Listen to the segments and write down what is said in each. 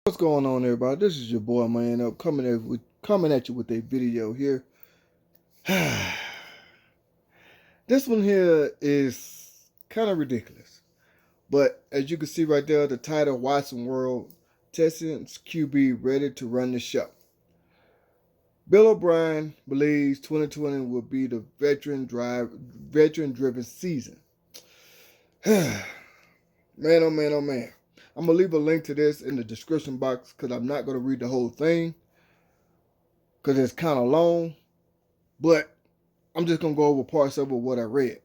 What's going on, everybody? This is your boy, man, up coming at you with a video here. This one here is kind of ridiculous, but as you can see right there, the title Watson World Texans QB ready to run the show. Bill O'Brien believes 2020 will be the veteran-driven season. Man, oh man, oh man. I'm going to leave a link to this in the description box because I'm not going to read the whole thing because it's kind of long. But I'm just going to go over parts of what I read.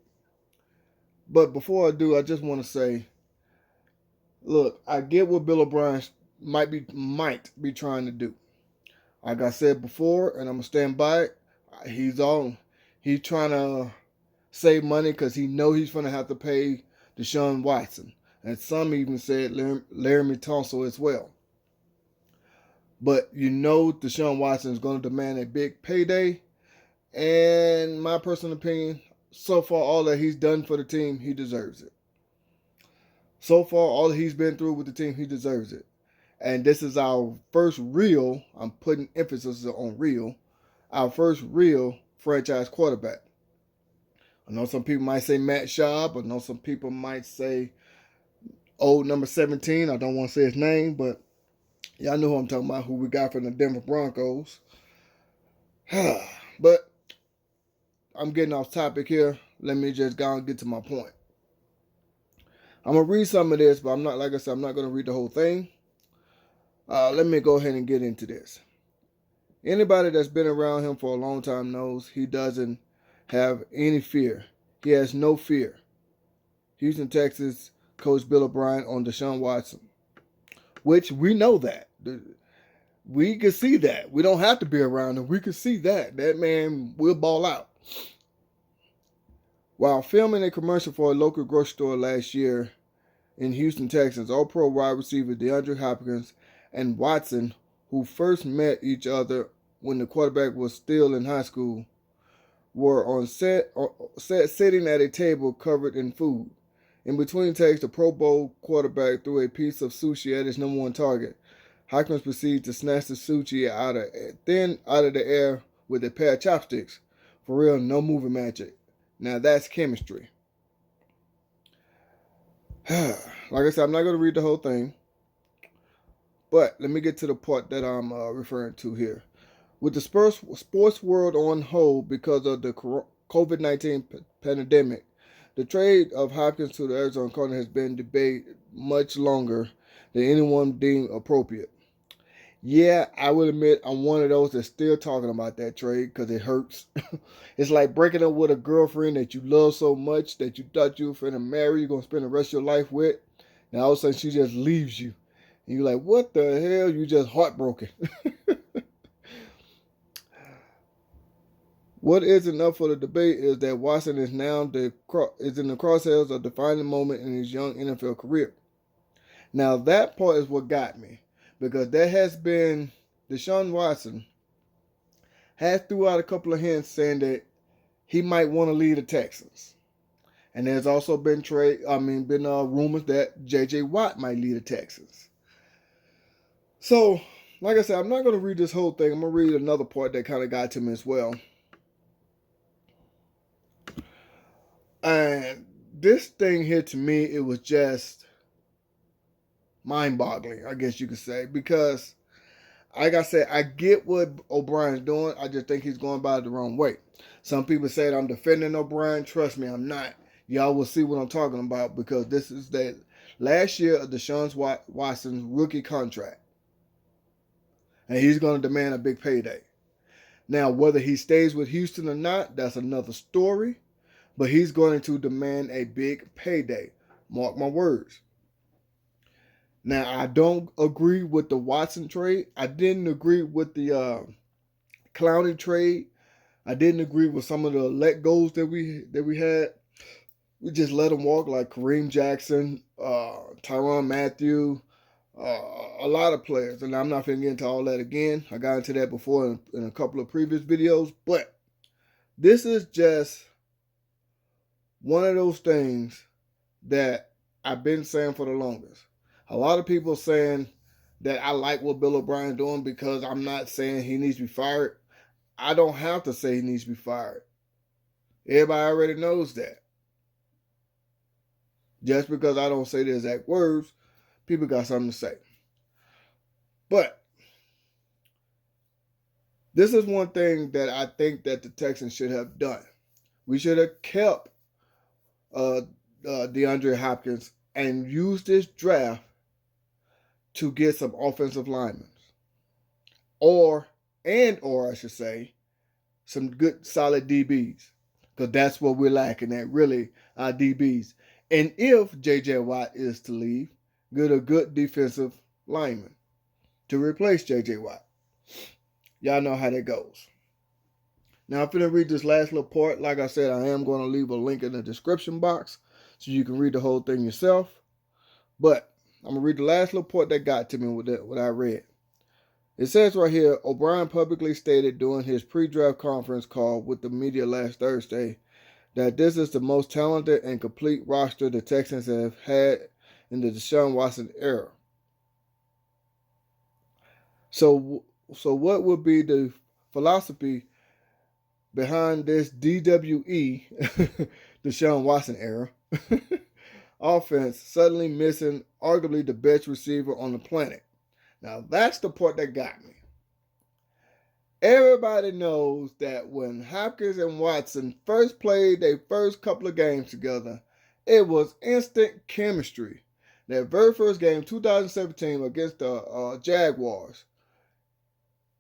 But before I do, I just want to say, look, I get what Bill O'Brien might be trying to do. Like I said before, and I'm going to stand by it, he's trying to save money because he know he's going to have to pay Deshaun Watson. And some even said Larry Tunsil as well. But you know Deshaun Watson is going to demand a big payday. And my personal opinion, so far all that he's done for the team, he deserves it. So far all that he's been through with the team, he deserves it. And this is our first real, I'm putting emphasis on real, our first real franchise quarterback. I know some people might say Matt Schaub. I know some people might say old number 17. I don't want to say his name, but y'all know who I'm talking about, who we got from the Denver Broncos. But I'm getting off topic here. Let me just go and get to my point. I'm going to read some of this, but I'm not, like I said, I'm not going to read the whole thing. Let me go ahead and get into this. Anybody that's been around him for a long time knows he doesn't have any fear. He has no fear. Houston, Texas coach Bill O'Brien on Deshaun Watson, which we know that. We can see that. We don't have to be around him. We can see that. That man will ball out. While filming a commercial for a local grocery store last year in Houston, Texas, All-Pro wide receiver DeAndre Hopkins and Watson, who first met each other when the quarterback was still in high school, were on set sitting at a table covered in food. In between takes, the Pro Bowl quarterback threw a piece of sushi at his number one target. Hopkins proceeded to snatch the sushi out of the air with a pair of chopsticks. For real, no movie magic. Now that's chemistry. Like I said, I'm not going to read the whole thing. But let me get to the part that I'm referring to here. With the sports world on hold because of the COVID-19 pandemic, the trade of Hopkins to the Arizona Cardinals has been debated much longer than anyone deemed appropriate. Yeah, I will admit I'm one of those that's still talking about that trade because it hurts. It's like breaking up with a girlfriend that you love so much that you thought you were going to marry, you're going to spend the rest of your life with. Now all of a sudden she just leaves you. And you're like, what the hell? You just heartbroken. What isn't up for the debate is that Watson is now in the crosshairs of defining moment in his young NFL career. Now that part is what got me, because there has been Deshaun Watson has threw out a couple of hints saying that he might want to leave the Texans, and there's also been rumors that J.J. Watt might leave the Texans. So, like I said, I'm not going to read this whole thing. I'm going to read another part that kind of got to me as well. And this thing here, to me, it was just mind-boggling, I guess you could say, because, like I said, I get what O'Brien's doing. I just think he's going about it the wrong way. Some people said I'm defending O'Brien. Trust me, I'm not. Y'all will see what I'm talking about, because this is the last year of Deshaun Watson's rookie contract. And he's going to demand a big payday. Now, whether he stays with Houston or not, that's another story. But he's going to demand a big payday. Mark my words. Now, I don't agree with the Watson trade. I didn't agree with the Clowney trade. I didn't agree with some of the let goes that we had. We just let him walk, like Kareem Jackson, Tyrann Mathieu, a lot of players. And I'm not going to get into all that again. I got into that before in a couple of previous videos. But this is just one of those things that I've been saying for the longest. A lot of people saying that I like what Bill O'Brien doing, because I'm not saying he needs to be fired. I don't have to say he needs to be fired. Everybody already knows that. Just because I don't say the exact words, people got something to say. But this is one thing that I think that the Texans should have done. We should have kept DeAndre Hopkins and used this draft to get some offensive linemen, or I should say, some good solid DBs, because that's what we're lacking at, really, our DBs. And if J.J. Watt is to leave, get a good defensive lineman to replace J.J. Watt. Y'all know how that goes. Now, I'm going to read this last little part. Like I said, I am going to leave a link in the description box so you can read the whole thing yourself. But I'm going to read the last little part that got to me with what I read. It says right here, O'Brien publicly stated during his pre-draft conference call with the media last Thursday that this is the most talented and complete roster the Texans have had in the Deshaun Watson era. So what would be the philosophy behind this DWE, Deshaun Watson era, offense suddenly missing arguably the best receiver on the planet? Now, that's the part that got me. Everybody knows that when Hopkins and Watson first played their first couple of games together, it was instant chemistry. That very first game, 2017, against the Jaguars,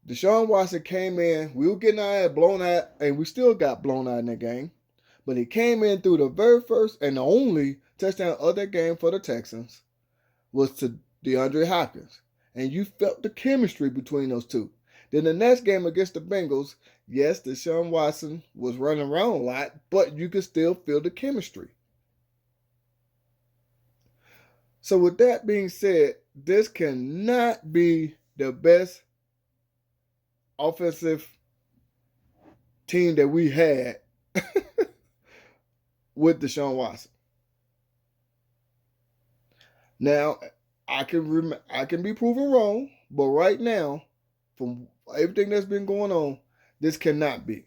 Deshaun Watson came in. We were getting our ass blown out, and we still got blown out in that game. But he came in through the very first and the only touchdown of that game for the Texans was to DeAndre Hopkins. And you felt the chemistry between those two. Then the next game against the Bengals, yes, Deshaun Watson was running around a lot, but you could still feel the chemistry. So with that being said, this cannot be the best offensive team that we had with Deshaun Watson. Now, I can be proven wrong, but right now, from everything that's been going on, this cannot be.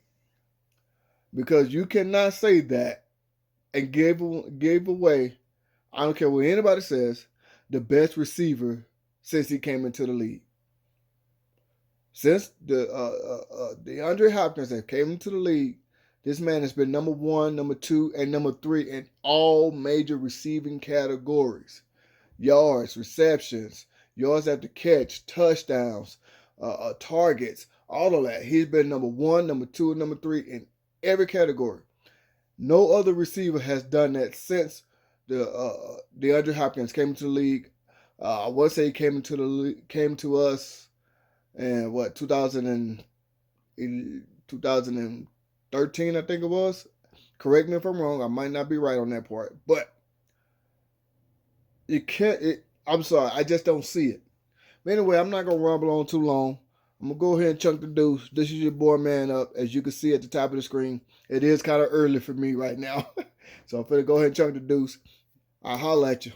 Because you cannot say that and gave away, I don't care what anybody says, the best receiver since he came into the league. Since the DeAndre Hopkins that came into the league, this man has been number 1, number 2, and number 3 in all major receiving categories. Yards, receptions, yards after catch, touchdowns, targets, all of that. He's been number 1, number 2, and number 3 in every category. No other receiver has done that since the DeAndre Hopkins came into the league. I want to say he came to us in 2013, I think it was. Correct me if I'm wrong. I might not be right on that part, but I'm sorry, I just don't see it. But anyway, I'm not gonna rumble on too long. I'm gonna go ahead and chunk the deuce. This is your boy Man Up. As you can see at the top of the screen, it is kind of early for me right now. So I'm gonna go ahead and chunk the deuce. I'll holler at you.